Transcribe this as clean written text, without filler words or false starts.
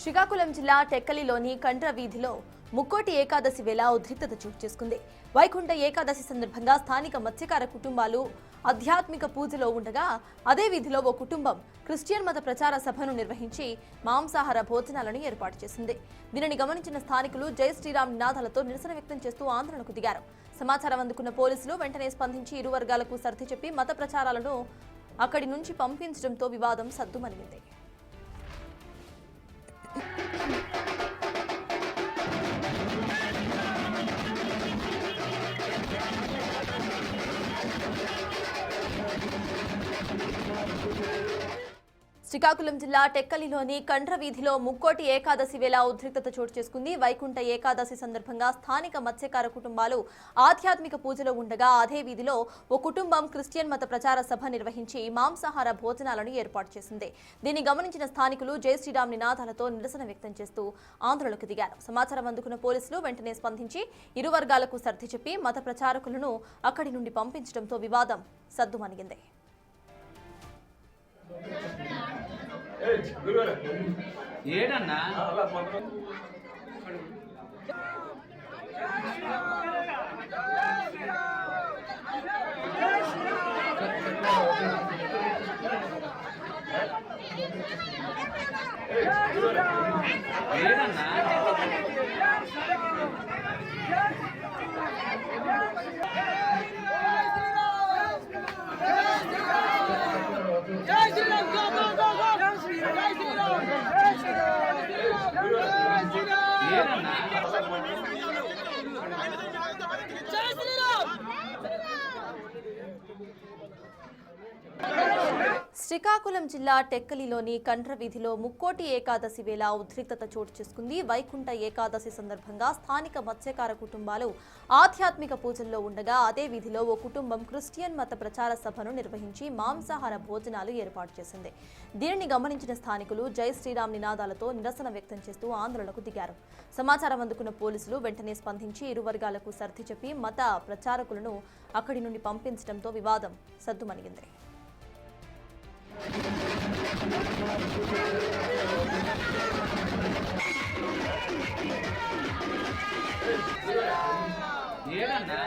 శ్రీకాకుళం జిల్లా టెక్కలిలోని కండ్ర వీధిలో ముక్కోటి ఏకాదశి వేళ ఉద్రిక్తత చోటు చేసుకుంది. వైకుంఠ ఏకాదశి సందర్భంగా స్థానిక మత్స్యకార కుటుంబాలు ఆధ్యాత్మిక పూజలో ఉండగా అదే వీధిలో ఓ కుటుంబం క్రిస్టియన్ మత ప్రచార సభను నిర్వహించి మాంసాహార భోజనాలను ఏర్పాటు చేసింది. దీనిని గమనించిన స్థానికులు జై శ్రీరామ్ నినాదాలతో నిరసన వ్యక్తం చేస్తూ ఆందోళనకు దిగారు. సమాచారం అందుకున్న పోలీసులు వెంటనే స్పందించి ఇరు వర్గాలకు సర్ది చెప్పి మత ప్రచారాలను అక్కడి నుంచి పంపించడంతో వివాదం సద్దుమణిగింది. శ్రీకాకుళం జిల్లా టెక్కలిలోని కండ్ర వీధిలో ముక్కోటి ఏకాదశి వేళ ఉద్రిక్తత చోటు చేసుకుంది. వైకుంఠ ఏకాదశి సందర్భంగా స్థానిక మత్స్యకార కుటుంబాలు ఆధ్యాత్మిక పూజలో ఉండగా అదే వీధిలో ఓ కుటుంబం క్రిస్టియన్ మత ప్రచార సభ నిర్వహించి మాంసాహార భోజనాలను ఏర్పాటు చేసింది. దీన్ని గమనించిన స్థానికులు జై శ్రీరామ్ నినాదాలతో నిరసన వ్యక్తం చేస్తూ ఆందోళనకు దిగారు. సమాచారం అందుకున్న పోలీసులు వెంటనే స్పందించి ఇరు వర్గాలకు సర్ది చెప్పి మత ప్రచారకులను అక్కడి నుండి పంపించడంతో వివాదం సద్దుమణిగింది. ఏడన్నా ఏడన్నా శ్రీకాకుళం జిల్లా టెక్కలిలోని కండ్ర వీధిలో ముక్కోటి ఏకాదశి వేళ ఉద్రిక్తత చోటు చేసుకుంది. వైకుంఠ ఏకాదశి సందర్భంగా స్థానిక మత్స్యకార కుటుంబాలు ఆధ్యాత్మిక పూజల్లో ఉండగా అదే వీధిలో ఓ కుటుంబం క్రిస్టియన్ మత ప్రచార సభను నిర్వహించి మాంసాహార భోజనాలు ఏర్పాటు చేసింది. దీనిని గమనించిన స్థానికులు జై శ్రీరామ్ నినాదాలతో నిరసన వ్యక్తం చేస్తూ ఆందోళనకు దిగారు. సమాచారం అందుకున్న పోలీసులు వెంటనే స్పందించి ఇరు వర్గాలకు సర్ది చెప్పి మత ప్రచారకులను అక్కడి నుండి పంపించడంతో వివాదం సద్దుమణిగింది. ఏడన్నా